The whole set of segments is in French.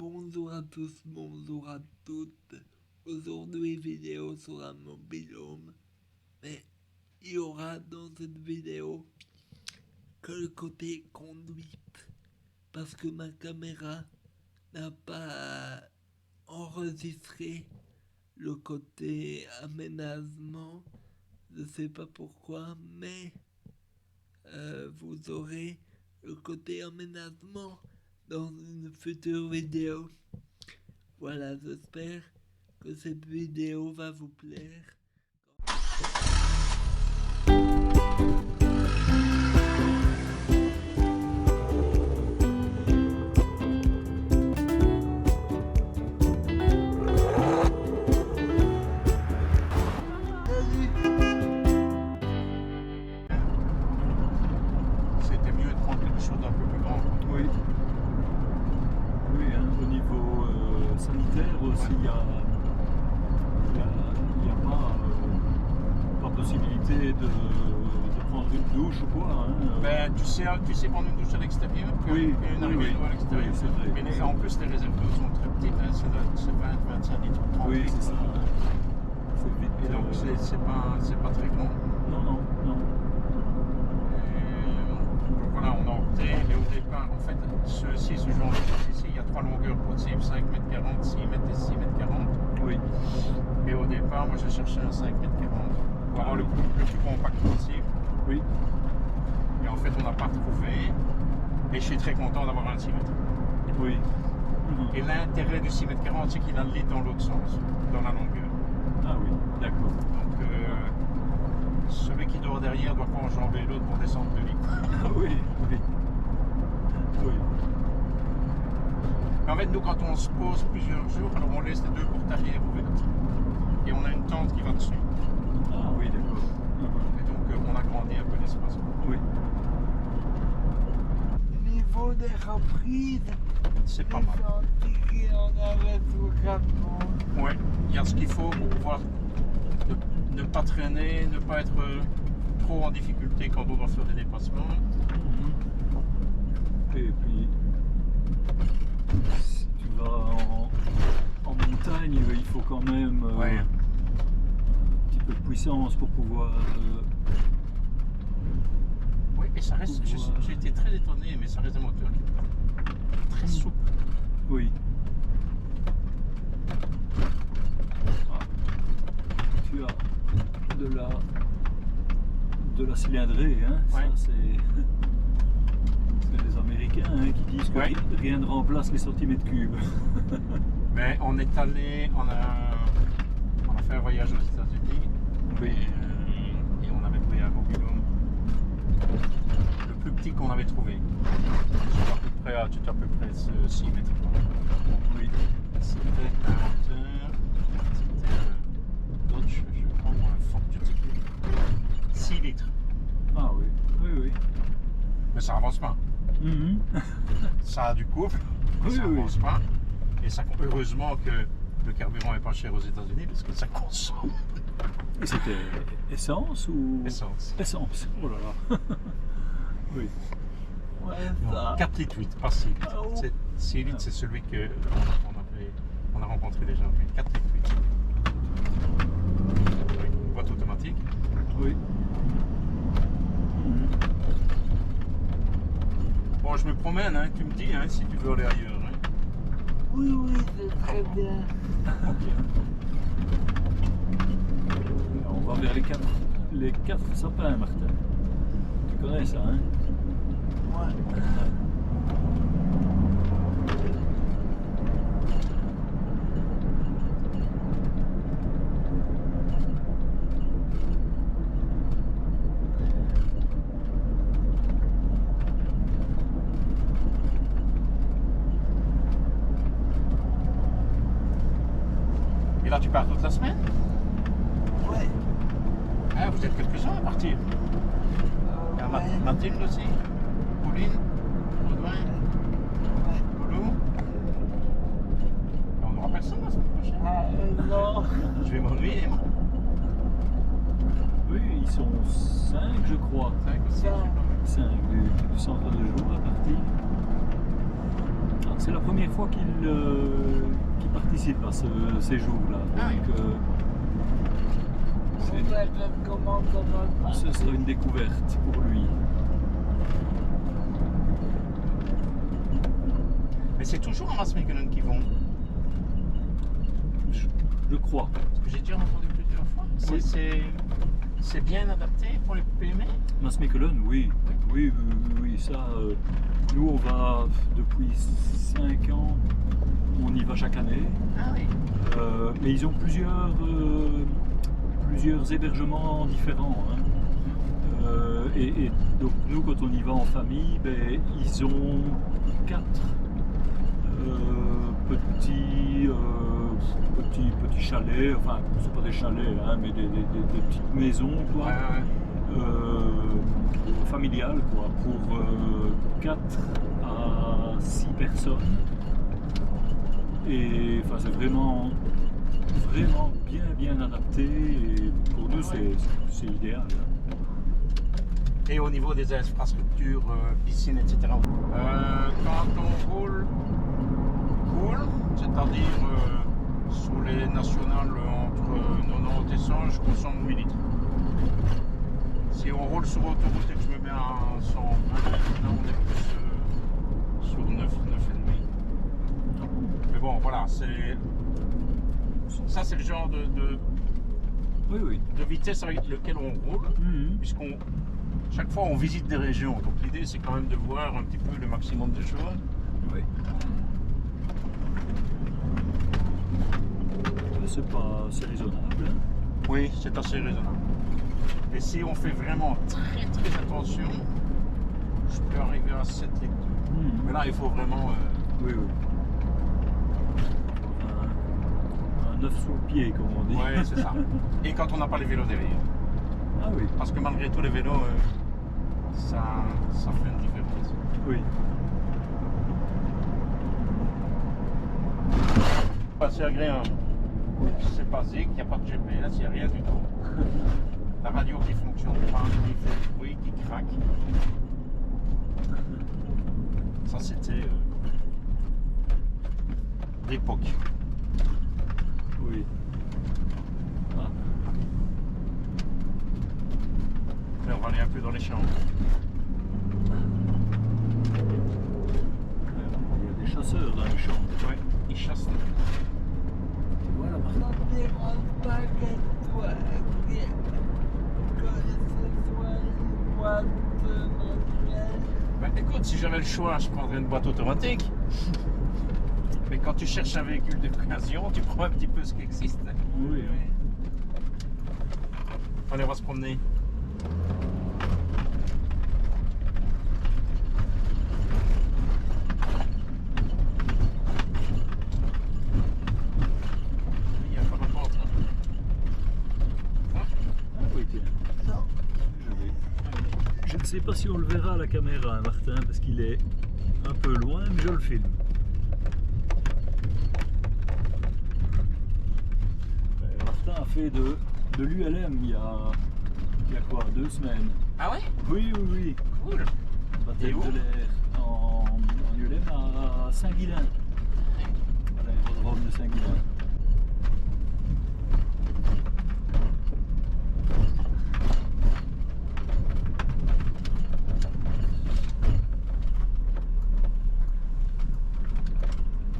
Bonjour à tous, bonjour à toutes. Aujourd'hui, vidéo sur un mobil-home. Mais il y aura dans cette vidéo que le côté conduite. Parce que ma caméra n'a pas enregistré le côté aménagement. Je sais pas pourquoi, mais vous aurez le côté aménagement dans une future vidéo. Voilà, j'espère que cette vidéo va vous plaire. C'était mieux de prendre quelque chose d'un peu plus grand. Oui. Oui, hein, au niveau sanitaire aussi, il n'y a pas possibilité de prendre une douche ou quoi. Hein. Ben, tu sais prendre une douche à l'extérieur, Oui, et une oui, arrivée oui. d'eau à l'extérieur. Oui, c'est vrai. Mais en plus, les réserves d'eau sont très petites, hein, c'est 20-25 litres. 30 Oui, litres. c'est ça. C'est vite. Et donc, c'est pas très grand. Non, non, non. Donc voilà, on a opté, et au départ, en fait, ce genre de ici, il y a 3 longueurs possibles, 5 m 40, 6 m et 6 m 40. Oui. Et au départ, moi, j'ai cherché un 5 m 40 pour avoir le plus compact possible. Oui. Et en fait, on n'a pas trouvé. Et je suis très content d'avoir un 6 m. Oui. Et l'intérêt du 6 m 40, c'est qu'il a le lit dans l'autre sens, dans la longueur. Ah oui, d'accord. Donc, celui qui dort derrière doit pas enjamber l'autre pour descendre le lit. Ah oui, oui. Oui. En fait, nous, quand on se pose plusieurs jours, alors on laisse les 2 portes arrière ouvertes. Et on a une tente qui va dessus. Ah oui, d'accord. Et donc, on agrandit un peu l'espace. Oui. Niveau des reprises, C'est pas j'ai mal. senti qu'il y en avait tout le camion. Ouais, il y a ce qu'il faut pour pouvoir ne pas traîner, ne pas être trop en difficulté quand on doit faire des dépassements. Et puis, si tu vas en montagne, il faut quand même Ouais. un petit peu de puissance pour pouvoir... Oui, et ça reste. J'ai été très étonné, mais ça reste un moteur qui est très souple. Oui. Ah. Tu as de la cylindrée, hein. Ouais. Ça c'est les Américains hein, qui disent que Ouais. rien ne remplace les centimètres cubes. Mais on est allé, on a fait un voyage aux États-Unis. Oui. Et on avait pris un mobil-home, le plus petit qu'on avait trouvé. C'était à peu près 6 mètres. Oui. C'était un moteur, c'était un Dodge, je crois, ou un Ford, je ne sais plus. 6 litres. Ah oui. Oui, oui. Mais ça avance pas. Mhm. Ça a du couple, mais Oui, ça oui. avance pas. Et ça, heureusement que le carburant n'est pas cher aux États-Unis parce que ça consomme. Et c'était essence ou... Essence. Essence. Oh là là. Oui. Ouais, ça. 4 litres 8, pas 6 litres. Ah, oh. 6 litres, c'est celui que on a rencontré déjà. 4 litres 8. Avec une boîte automatique. Oui. Mhm. Bon, je me promène, hein, tu me dis hein, si tu veux aller ailleurs. Hein. Oui, oui, c'est très bien. On va vers les quatre sapins, Martin. Tu connais ça, hein? Ouais. Et là, tu pars toute la semaine? Ouais. Ah, vous êtes quelques-uns à partir. Il y a Ouais. Mathilde aussi, Pauline, Audouin, Ouais. Loulou. On n'aura personne la semaine prochaine. Ah, non. Je vais m'ennuyer, moi. Oui, ils sont 5, je crois. 5 ou 6, je sais pas. 5 du centre de jour à partir. Ah, c'est la première fois qu'il participe à ce séjour-là. Ah oui. Donc, ce sera une découverte pour lui. Mais c'est toujours en Maasmechelen qu'ils vont. Je crois. Parce que j'ai déjà entendu plusieurs fois. Oui. C'est bien adapté pour les PME. Maasmechelen, oui. Oui, ça. Nous, on va depuis 5 ans, on y va chaque année. Ah oui. Mais ils ont plusieurs hébergements différents. Hein. Et donc, nous, quand on y va en famille, ben, ils ont 4 petits chalets, enfin, c'est pas des chalets, hein, mais des petites maisons, quoi. Ouais. Familiales, quoi, pour 4 à 6 personnes. Et enfin, c'est vraiment bien adapté. Et pour nous, c'est idéal. Hein. Et au niveau des infrastructures, piscines, etc. Quand on roule cool, c'est-à-dire sur les nationales entre 90 et 100, je consomme 8 litres. Si on roule sur autoroute et que je me mets à 120, là on est plus sur 9,5. Mais bon, voilà, ça c'est le genre de vitesse avec lequel on roule, puisqu'on chaque fois on visite des régions. Donc l'idée c'est quand même de voir un petit peu le maximum de choses. Oui. C'est raisonnable. Hein. Oui, c'est assez raisonnable. Et si on fait vraiment très attention, je peux arriver à 7 litres. Mais là il faut vraiment... Oui. Un œuf sous le pied, comme on dit. Oui, c'est ça. Et quand on n'a pas les vélos derrière. Ah oui. Parce que malgré tout les vélos, ça fait une différence. Oui. C'est agréable. C'est basique, il n'y a pas de GPS, il n'y a rien du tout. La radio qui fonctionne pas, qui fait du bruit, qui craque. Ça c'était l'époque. Oui. Ah. Mais on va aller un peu dans les champs. Il y a des chasseurs dans les champs. Oui, ils chassent. Voilà, Martin. Ça ne dérange pas que toi, que ce soit une boîte manuelle. Ben, écoute, si j'avais le choix, je prendrais une boîte automatique. Mais quand tu cherches un véhicule d'occasion, tu prends un petit peu ce qui existe. Oui. Allez, on va se promener. Il y a pas de porte là. Ah oui, tiens. Non. Je ne sais pas si on le verra à la caméra, hein, Martin, parce qu'il est un peu loin, mais je le filme. Martin a fait de l'ULM il y a quoi, 2 semaines. Ah ouais? Oui. Cool. Baptême Et où? de l'air en ULM à Saint-Guilain, à l'aérodrome de Saint-Guilain.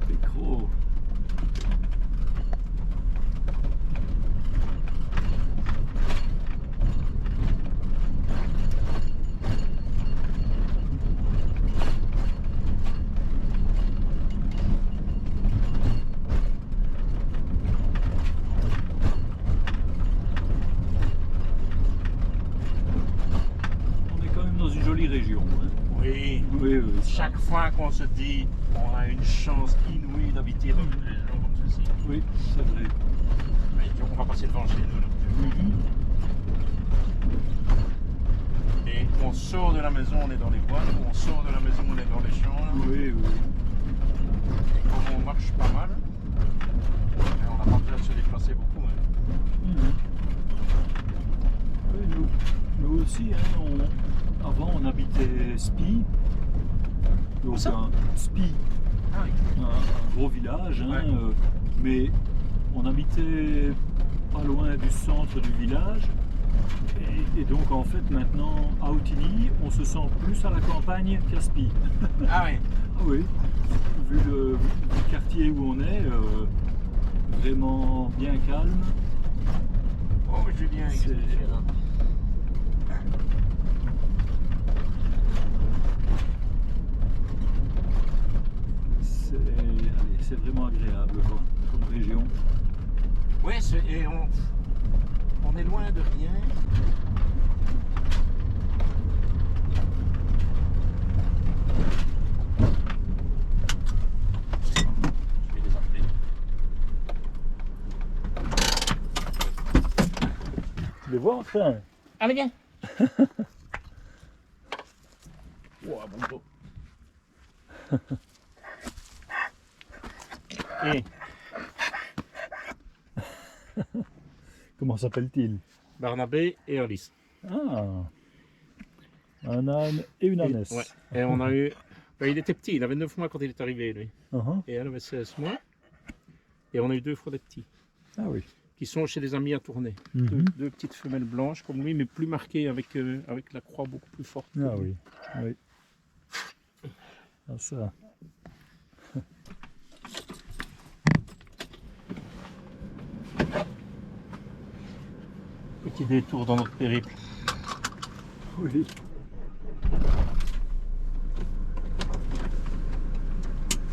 Pécro. On est quand même dans une jolie région. Hein. Oui. Oui, ça. Chaque fois qu'on se dit on a une chance inouïe d'habiter dans une région comme ceci. Oui, c'est vrai. Mais on va passer devant chez nous. Là. Et on sort de la maison, on est dans les bois, on sort de la maison, on est dans les champs. Là. Oui. Et comme on marche pas mal, on n'a pas besoin de se déplacer beaucoup. Hein. Oui, nous aussi, hein, avant on habitait Spi. Donc ça Spi, Ah oui. un gros village, hein, Ouais. mais on habitait pas loin du centre du village. Et donc en fait maintenant à Outigny, on se sent plus à la campagne qu'à Spie. Ah oui. Ah oui, vu le quartier où on est, vraiment bien calme. Oh Julien, qu'est-ce que tu fais là? C'est vraiment agréable quoi, comme région. Ouais, et on est loin de rien. Je vais les appeler. Tu les vois enfin? Allez, viens. Wow, bon beau. Et Comment s'appelle-t-il? Barnabé et Alice. Ah, un âne et une ânesse. Ouais. Et on a eu. Ben, il était petit, il avait 9 mois quand il est arrivé, lui. Uh-huh. Et elle avait 16 mois. Et on a eu 2 fois des petits. Ah oui. Qui sont chez des amis à tourner. Mhm. Deux petites femelles blanches comme lui, mais plus marquées avec la croix beaucoup plus forte. Ah oui, oui. Ah ça. Petit détour dans notre périple. Oui.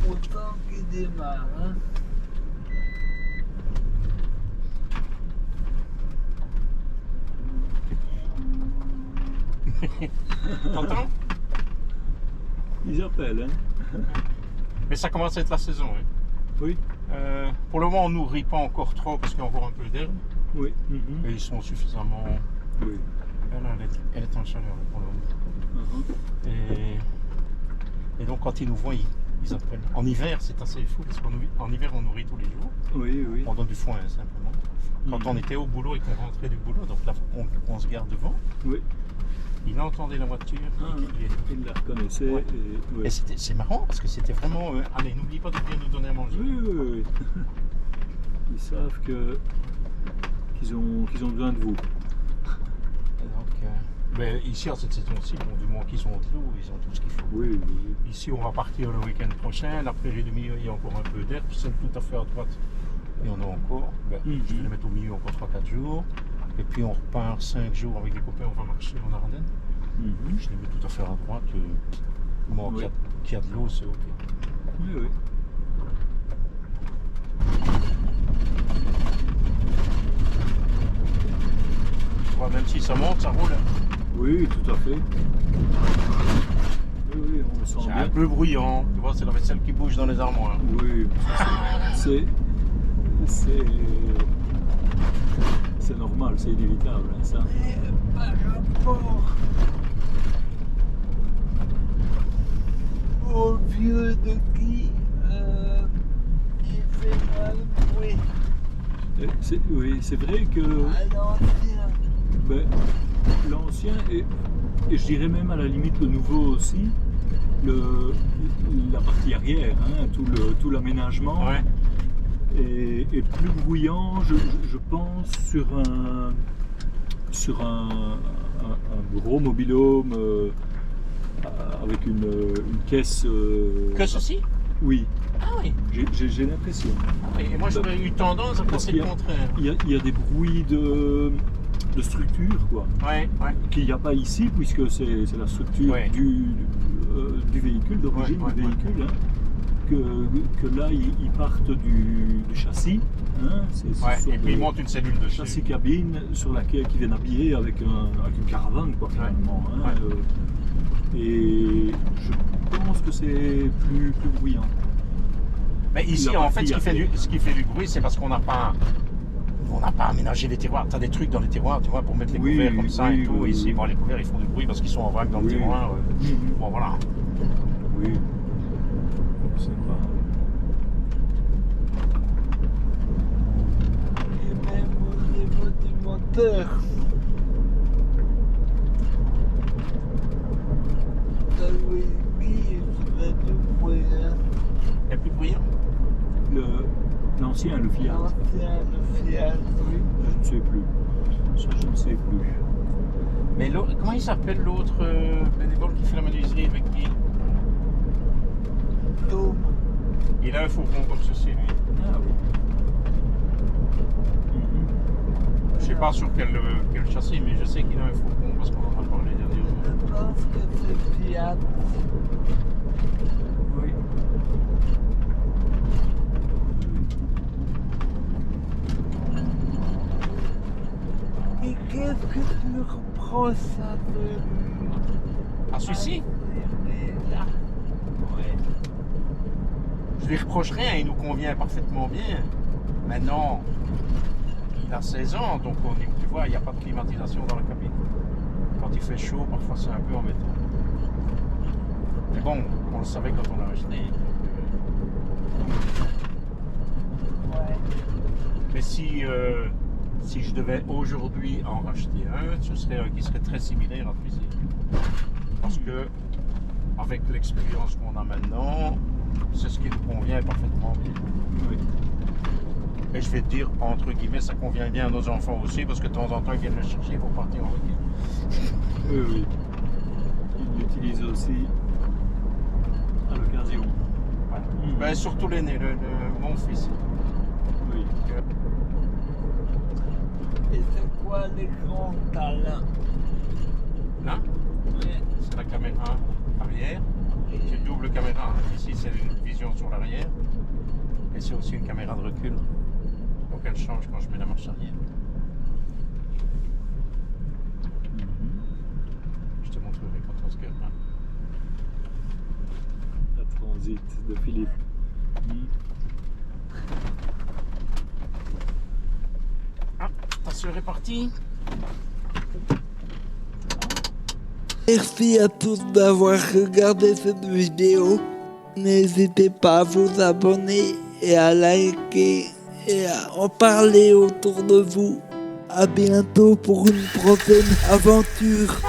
Autant qu'il démarre, hein. T'entends? Ils appellent, hein? Mais ça commence à être la saison. Hein. Oui. Pour le moment, on ne nourrit pas encore trop parce qu'il y a encore un peu d'herbe. Oui. Et ils sont suffisamment. Oui. Elle est en chaleur pour le moment. Uh-huh. Et donc, quand ils nous voient, ils appellent. En hiver, c'est assez fou parce qu'en hiver, on nourrit tous les jours. Oui, oui. On donne du foin hein, simplement. Quand on était au boulot et qu'on rentrait du boulot, donc là, on se garde devant. Oui. Il entendait la voiture. Il la reconnaissait. Ouais. Et, ouais. Et c'est marrant parce que c'était vraiment. Allez, n'oublie pas de bien nous donner à manger. Oui, oui, oui. Ils savent qu'ils ont besoin de vous. Et donc, mais ici, en cette saison-ci, bon, du moins qu'ils ont de l'eau, ils ont tout ce qu'il faut. Oui, oui. Ici, on va partir le week-end prochain. La prairie du milieu, il y a encore un peu d'herbe. Celle tout à fait à droite, il y en a encore. Ben, Je vais les mettre au milieu encore 3-4 jours. Et puis, on repart 5 jours avec les copains. On va marcher en Ardennes. Je les mets tout à fait à droite. Moi, Oui. qu'il y a de l'eau, c'est OK. Oui, oui. Tu vois, même si ça monte, ça roule. Oui, tout à fait. Oui, oui, on le sent C'est bien. un peu bruyant. Tu vois, c'est la vaisselle qui bouge dans les armoires. Oui, c'est normal, c'est inévitable, hein, ça. Mais par rapport au vieux de qui il fait mal bruit Oui, c'est vrai que à l'ancien. ben, l'ancien et je dirais même à la limite le nouveau aussi, la partie arrière, hein, tout l'aménagement Ouais. est plus bruyant, je pense, sur un gros mobil-home avec une caisse. Que ceci? Oui, Ah oui. j'ai l'impression. Ah oui. Et moi, j'aurais eu tendance à penser le contraire. Il y a des bruits de structure, quoi. Ouais, ouais. Qu'il n'y a pas ici, puisque c'est la structure Ouais. du véhicule, d'origine Ouais, du véhicule. Hein, que là, ils partent du châssis. Hein, ce Ouais. sont Et puis des ils montent une cellule dessus. châssis cabine sur laquelle qui viennent habiller avec une caravane, quoi, finalement. Hein, et je pense que c'est plus bruyant. Mais ici, La en fait, partie ce qui fait du bruit, c'est parce qu'on n'a pas aménagé les terroirs. Tu as des trucs dans les terroirs, tu vois, pour mettre les Oui, couverts comme ça oui, et tout. oui, Et ici, oui. bon, les couverts, ils font du bruit parce qu'ils sont en vrac dans le Oui. terroir. Bon, voilà. Oui. C'est pas. Et même au niveau du moteur. La whisky, il fait du bruit. Hein. Et L'ancien, le Fiat. L'ancien, le Fiat, oui. Je ne sais plus. Ça, je ne sais plus. Mais comment il s'appelle l'autre bénévole qui fait la menuiserie avec qui? Tom. Il a un fourgon comme ceci, lui. Ah oui. Je sais pas sur quel châssis, mais je sais qu'il a un fourgon parce qu'on en a parlé dernièrement. Je pense que c'est Fiat. Oui. Et qu'est-ce que tu reproches à ce... Ah, celui-ci? Là. Ouais. Je lui reproche rien, il nous convient parfaitement bien. Maintenant, il a 16 ans, donc tu vois, il n'y a pas de climatisation dans la cabine. Quand il fait chaud, parfois c'est un peu embêtant. Mais bon, on le savait quand on l'a acheté. Ouais. Mais si je devais aujourd'hui en racheter un, ce serait un qui serait très similaire à celui-ci. Parce que, avec l'expérience qu'on a maintenant, c'est ce qui nous convient parfaitement bien. Oui. Et je vais te dire, entre guillemets, ça convient bien à nos enfants aussi, parce que de temps en temps, ils viennent le chercher pour partir en week-end. Oui, oui. Ils l'utilisent aussi à l'occasion. Voilà. Ben, surtout l'aîné, mon fils. Oui. Et c'est quoi les grands talents? Là, Ouais. c'est la caméra arrière. C'est une double caméra. Ici, c'est une vision sur l'arrière. Et c'est aussi une caméra de recul. Donc elle change quand je mets la marche arrière. Je te montrerai quand on se gare là. La transit de Philippe. Ah, ta soeur est partie. Merci à tous d'avoir regardé cette vidéo. N'hésitez pas à vous abonner et à liker et à en parler autour de vous. À bientôt pour une prochaine aventure.